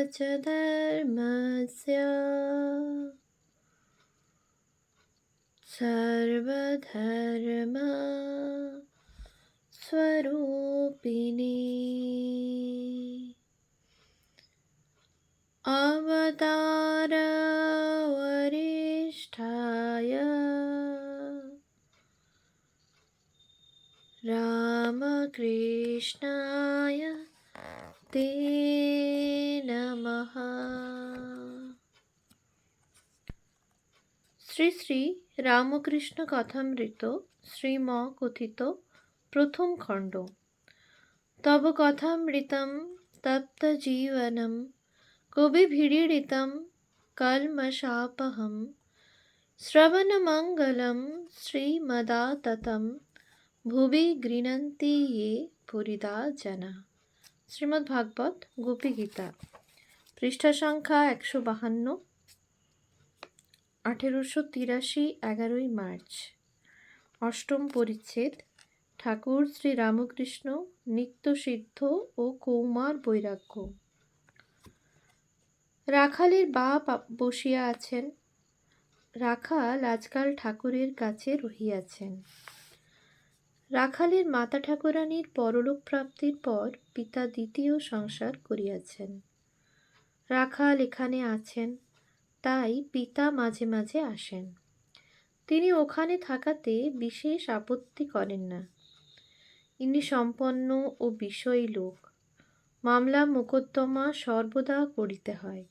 च धर्मस्य सर्वधर्म स्वरूपिणी अवतार वरिष्ठाय रामकृष्णाय ते नमः। শ্রী শ্রী রামকৃষ্ণ কথামৃত শ্রীম কথিত প্রথম খণ্ড। তব কথামৃতম তপ্ত জীবনম কবিভিড়িতম কলমশাপহম শ্রবণমঙ্গলম শ্রীমদাততম ভুবি গৃণন্তি ये পুরিদা জনা। শ্রীমদ্ ভাগবত গোপী গীতা, পৃষ্ঠা সংখ্যা 152, 1883, 11 মার্চ। অষ্টম পরিচ্ছেদ। ঠাকুর শ্রী রামকৃষ্ণ নিত্যসিদ্ধ ও কৌমার বৈরাগ্য। রাখালের বাপ বসিয়া আছেন। রাখাল আজকাল ঠাকুরের কাছে রহিয়াছেন। রাখালের মাতা ঠাকুরানীর পরলোক প্রাপ্তির পর পিতা দ্বিতীয় সংসার করিয়াছেন। রাখাল এখানে আছেন, তাই পিতা মাঝে মাঝে আসেন। তিনি ওখানে থাকাতে বিশেষ আপত্তি করেন না। ইনি সম্পন্ন ও বিষয়ী লোক। মামলা মোকদ্দমা সর্বদা করিতে হয়।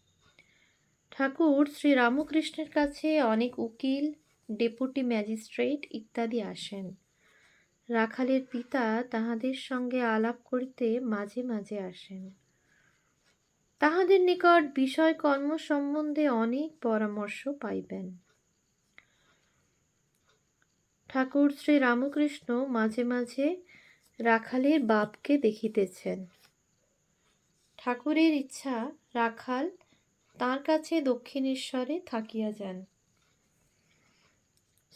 ঠাকুর শ্রী রামকৃষ্ণের কাছে অনেক উকিল, ডেপুটি ম্যাজিস্ট্রেট ইত্যাদি আসেন। রাখালের পিতা তাহাদের সঙ্গে আলাপ করিতে মাঝে মাঝে আসেন। তাহাদের নিকট বিষয় কর্ম সম্বন্ধে অনেক পরামর্শ পাইবেন। ঠাকুর শ্রী রামকৃষ্ণ মাঝে মাঝে রাখালের বাপকে দেখিতেছেন। ঠাকুরের ইচ্ছা রাখাল তাঁর কাছে দক্ষিণেশ্বরে থাকিয়া যান।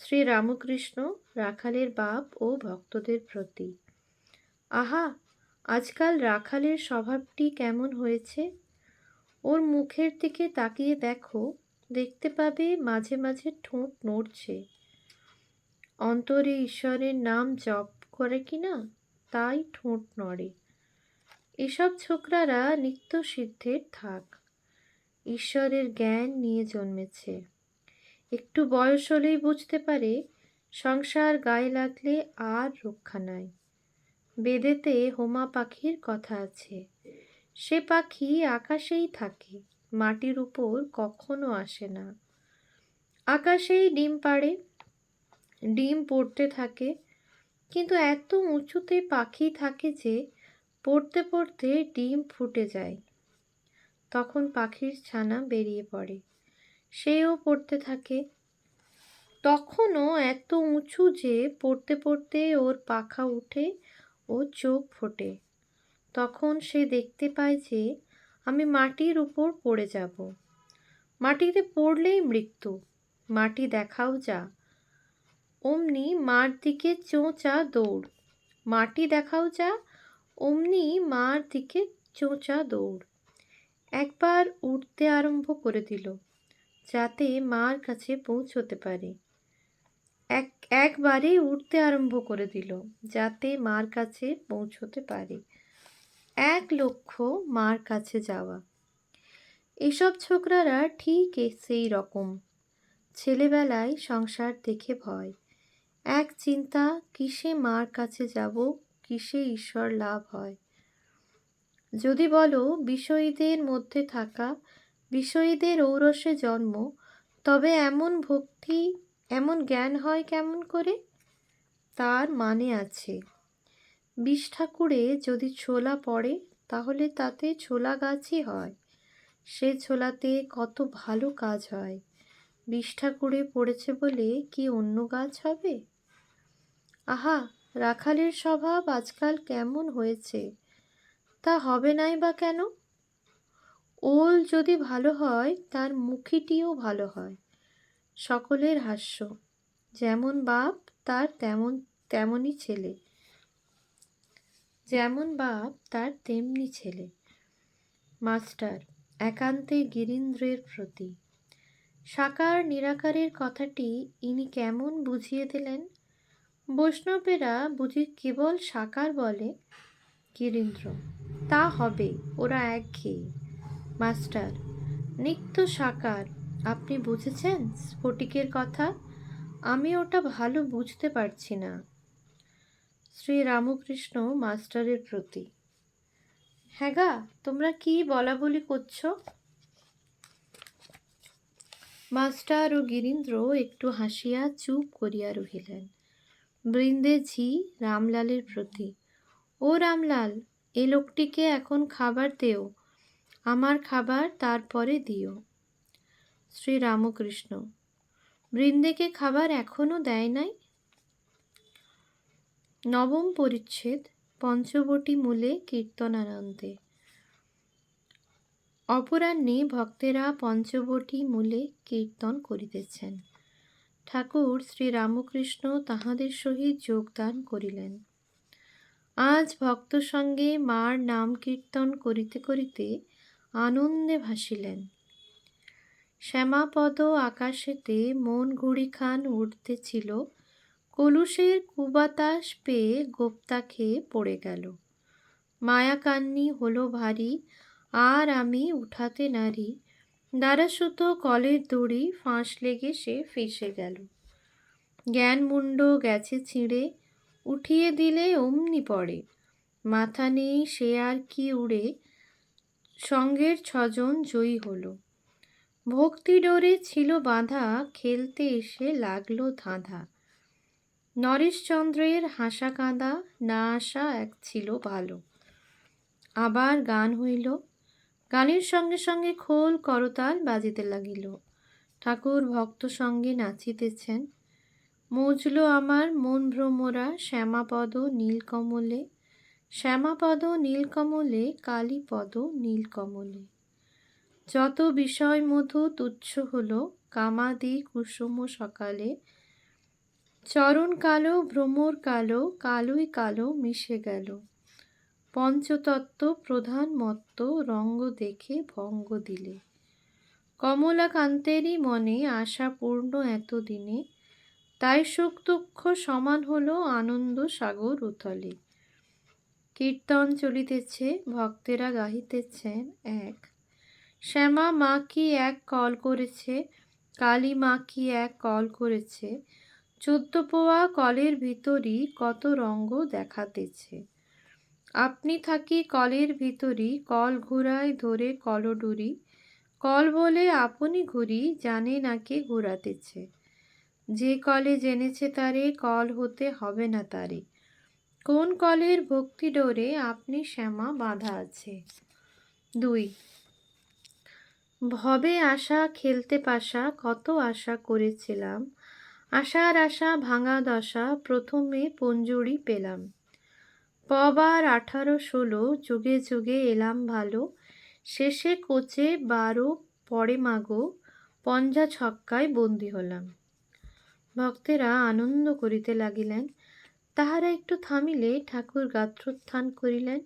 শ্রী রামকৃষ্ণ রাখালের বাপ ও ভক্তদের প্রতি, আহা, আজকাল রাখালের স্বভাবটি কেমন হয়েছে! ওর মুখের দিকে তাকিয়ে দেখো, দেখতে পাবে মাঝে মাঝে ঠোঁট নড়ছে। অন্তরে ঈশ্বরের নাম জপ করে কিনা, তাই ঠোঁট নড়ে। এসব ছোকরারা নিত্য সিদ্ধের থাক, ঈশ্বরের জ্ঞান নিয়ে জন্মেছে। একটু বয়স হলেই বুঝতে পারে সংসার গায়ে লাগলে আর রক্ষা নাই। বেদেতে হোমা পাখির কথা আছে। সে পাখি আকাশেই থাকে, মাটির উপর কখনো আসে না। আকাশেই ডিম পাড়ে, ডিম পড়তে থাকে, কিন্তু এত উঁচুতে পাখি থাকে যে পড়তে পড়তে ডিম ফুটে যায়। তখন পাখির ছানা বেরিয়ে পড়ে, সেও পড়তে থাকে। তখনও এত উঁচু যে পড়তে পড়তে ওর পাখা উঠে ও চোখ ফোটে। তখন সে দেখতে পায় যে আমি মাটির উপর পড়ে যাব। মাটিতে পড়লেই মৃত্যু, মাটি দেখাও যা। অমনি মার দিকে চোঁচা দৌড়, মাটি দেখাও যা, অমনি মার দিকে চোঁচা দৌড়। একবার উঠতে আরম্ভ করে দিল, যাতে মার কাছে পৌঁছতে পারে। একবারে উঠতে আরম্ভ করে দিল, যাতে মার কাছে পৌঁছতে পারে। 1 লক্ষ্য মার কাছে যাওয়া। এসব ছোকরারা ঠিক সেই রকম। ছেলেবেলায় সংসার দেখে ভয়, এক চিন্তা, কিসে মার কাছে যাব, কিসে ঈশ্বর লাভ হয়। যদি বলো বিষয়ীদের মধ্যে থাকা, বিষয়ীদের ঔরসে জন্ম, তবে এমন ভক্তি, এমন জ্ঞান হয় কেমন করে? তার মানে আছে। বিষ ঠাকুরে যদি ছোলা পড়ে, তাহলে তাতে ছোলা গাছই হয়। সে ছোলাতে কত ভালো কাজ হয়। বিষ ঠাকুরে পড়েছে বলে কি অন্য গাছ হবে? আহা, রাখালের স্বভাব আজকাল কেমন হয়েছে! তা হবে নাই বা কেন? ওল যদি ভালো হয়, তার মুখিটিও ভালো হয়। সকলের হাস্য। যেমন বাপ তার তেমনি ছেলে, যেমন বাপ তার তেমনি ছেলে। মাস্টার, একান্তে গিরীন্দ্রের প্রতি। সাকার নিরাকারের কথাটি ইনি কেমন বুঝিয়ে দিলেন। বৈষ্ণবেরা বুঝি কেবল সাকার বলে। গিরীন্দ্র: তা হবে, ওরা একঘেয়ে। মাস্টার: নিত্য সাকার। আপনি বুঝেছেন স্ফটিকের কথা? আমি ওটা ভালো বুঝতে পারছি না। শ্রী রামকৃষ্ণ মাস্টারের প্রতি: হ্যাঁ গা, তোমরা কি বলা বলি করছো? মাস্টার ও গিরীন্দ্র একটু হাসিয়া চুপ করিয়া রহিলেন। বৃন্দে ঝি রামলালের প্রতি: ও রামলাল, এ লোকটিকে এখন খাবার দেও। আমার খাবার তারপরে দিও। শ্রী রামকৃষ্ণ: বৃন্দেকে খাবার এখনো দেয় নাই? নবম পরিচ্ছেদ। পঞ্চবটী মূলে কীর্তনানন্দে। অপরাহ্নে ভক্তেরা পঞ্চবটী মূলে কীর্তন করিতেছেন। ঠাকুর শ্রী রামকৃষ্ণ তাহাদের সহিত যোগদান করিলেন। আজ ভক্ত সঙ্গে মার নাম কীর্তন করিতে করিতে আনন্দে ভাসিলেন। শ্যামাপদ আকাশেতে মন ঘুড়িখান উড়তেছিল, কলুষের কুবাতাস পেয়ে গোপ্তা খেয়ে পড়ে গেল। মায়াকান্নি হলো ভারী, আর আমি উঠাতে নারি, দ্বারাসুত কলের দড়ি ফাঁস লেগে সে ফেঁসে গেল। জ্ঞানমুণ্ড গেছে ছিঁড়ে, উঠিয়ে দিলে অমনি পড়ে। মাথা নেই সে আর কি উড়ে, সঙ্গের ছজন জয়ী হলো। ভক্তি ডোরে ছিল বাঁধা, খেলতে এসে লাগলো ধাঁধা। নরেশচন্দ্রের হাসা কাঁদা, না আসা এক ছিল ভালো। আবার গান হইল। গানের সঙ্গে সঙ্গে খোল করতাল বাজিতে লাগিল। ঠাকুর ভক্ত সঙ্গে নাচিতেছেন। মজল আমার মন ভ্রমরা শ্যামাপদ নীলকমলে, শ্যামাপদ নীলকমলে কালীপদ নীলকমলে। যত বিষয় মধু তুচ্ছ হলো, কামাদি কুসুম সকালে। চরণ কালো ভ্রমর কালো, কালোই কালো মিশে গেল। পঞ্চতত্ত্ব প্রধান মত্ত, রঙ্গ দেখে ভঙ্গ দিলে। কমলাকান্তেরই মনে আশা পূর্ণ এতদিনে, তাই সুখ দুঃখ সমান হলো আনন্দ সাগর উথলে। কীর্তন চলিতেছে, ভক্তেরা গাহিতেছেন এক। শ্যামা মা কি এক কল করেছে, কালী মা কি এক কল করেছে, 14 পোয়া কলের ভিতরই কত রঙ্গ দেখাতেছে। আপনি থাকি কলের ভিতরই, কল ঘুরায় ধরে কলডুরি, কল বলে আপনি ঘুরি, জানে না কে ঘুরাতেছে। যে কলে জেনেছে তারে, কল হতে হবে না তারে। কোন কলের ভক্তি ডোরে আপনি শ্যামা বাঁধা আছে। 2 ভবে আশা খেলতে পাশা, কত আশা করেছিলাম, আশার আশা ভাঙা দশা, প্রথমে পঞ্জুরি পেলাম। পবার 18 16 যুগে যুগে এলাম ভালো, শেষে কোচে 12 পরে মাগো, পঞ্জা ছক্কায় বন্দি হলাম। ভক্তেরা আনন্দ করিতে লাগিলেন। তাহারা একটু থামিলে ঠাকুর গাত্রোত্থান করিলেন।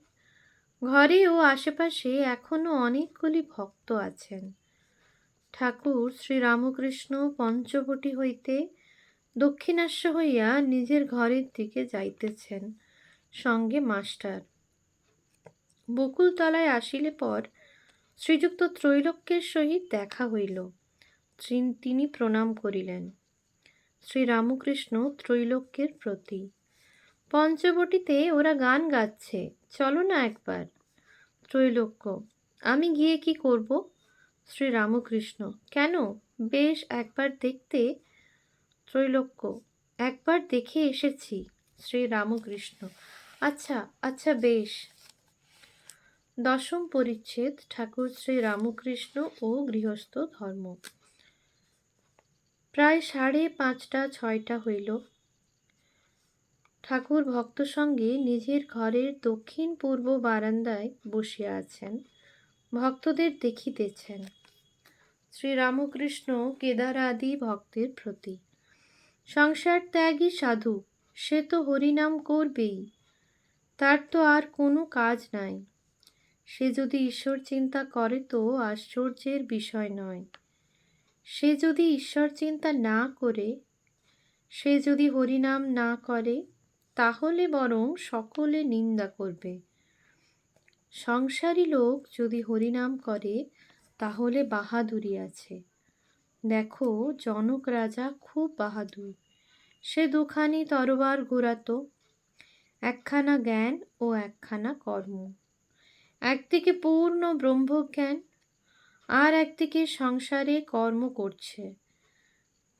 ঘরে ও আশেপাশে এখনো অনেকগুলি ভক্ত আছেন। ঠাকুর শ্রী রামকৃষ্ণ পঞ্চবটী হইতে দক্ষিণাস্য হইয়া নিজের ঘরের দিকে যাইতেছেন, সঙ্গে মাস্টার। বকুলতলায় আসিলে পর শ্রীযুক্ত ত্রৈলোক্যের সহিত দেখা হইল। তিনি প্রণাম করিলেন। শ্রী রামকৃষ্ণ ত্রৈলোক্যের প্রতি: পঞ্চবটীতে ওরা গান গাচ্ছে, চলো না একবার। ত্রৈলোক্য: আমি গিয়ে কি করব? শ্রী রামকৃষ্ণ: কেন, বেশ একবার দেখতে। ত্রৈলোক্য: একবার দেখে এসেছি। শ্রী রামকৃষ্ণ: আচ্ছা আচ্ছা, বেশ। 10ম পরিচ্ছেদ। ঠাকুর শ্রী রামকৃষ্ণ ও গৃহস্থ ধর্ম। প্রায় 5:30 6টা হইল। ঠাকুর ভক্ত সঙ্গে নিজের ঘরের দক্ষিণ পূর্ব বারান্দায় বসিয়া আছেন, ভক্তদের দেখিতেছেন। শ্রী রামকৃষ্ণ কেদারাদি ভক্তের প্রতি: সংসার ত্যাগী সাধু, সে তো হরিনাম করবেই, তার তো আর কোনো কাজ নাই। সে যদি ঈশ্বর চিন্তা করে তো আশ্চর্যের বিষয় নয়। সে যদি ঈশ্বর চিন্তা না করে, সে যদি হরিনাম না করে, তাহলে বরং সকলে নিন্দা করবে। সংসারী লোক যদি হরিনাম করে, তাহলে বাহাদুরি আছে। দেখো, জনক রাজা খুব বাহাদুর। সে দুখানি তরোয়ার ঘোরাতো, একখানা জ্ঞান ও একখানা কর্ম। একদিকে পূর্ণ ব্রহ্মজ্ঞান, আর একদিকে সংসারে কর্ম করছে।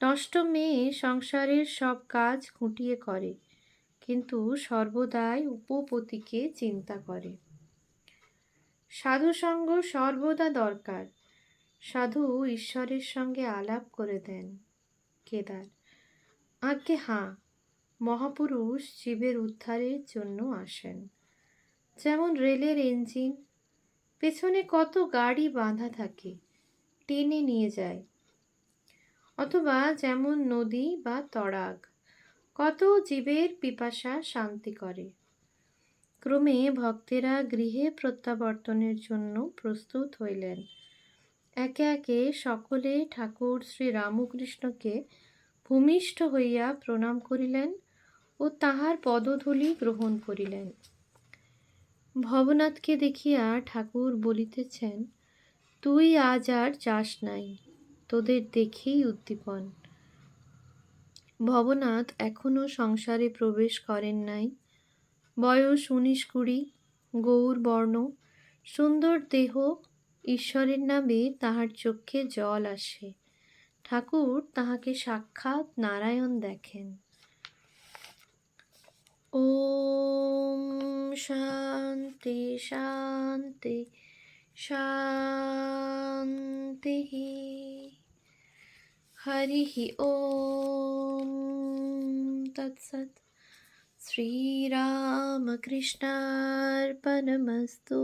নষ্ট মেয়ে সংসারের সব কাজ খুঁটিয়ে করে, কিন্তু সর্বদাই উপপতিকে চিন্তা করে। সাধুসঙ্গ সর্বদা দরকার। সাধু ঈশ্বরের সঙ্গে আলাপ করে দেন। কেদার: আজ্ঞে হাঁ, মহাপুরুষ জীবের উদ্ধারের জন্য আসেন। যেমন রেলের ইঞ্জিন, পেছনে কত গাড়ি বাঁধা থাকে, টেনে নিয়ে যায়। অথবা যেমন নদী বা তড়াগ, কত জীবের পিপাসা শান্তি করে। ক্রমে ভক্তেরা গৃহে প্রত্যাবর্তনের জন্য প্রস্তুত হইলেন। একে একে সকলে ঠাকুর শ্রী রামকৃষ্ণকে ভূমিষ্ঠ হইয়া প্রণাম করিলেন ও তাহার পদধূলি গ্রহণ করিলেন। ভবনাথকে দেখিয়া ঠাকুর বলিতেছেন, তুই আজ আর যাস নাই, তোদের দেখেই উদ্দীপন। ভবনাথ এখনো সংসারে প্রবেশ করেন নাই। বয়স 19-20, গৌর বর্ণ, সুন্দর দেহ। ঈশ্বরের নামে তাহার চক্ষে জল আসে। ঠাকুর তাহাকে সাক্ষাৎ নারায়ণ দেখেন। ওম শান্তি শান্তি শান্তি। হরি ওম তৎসৎ। শ্রীরামকৃষ্ণার্পণমস্তু।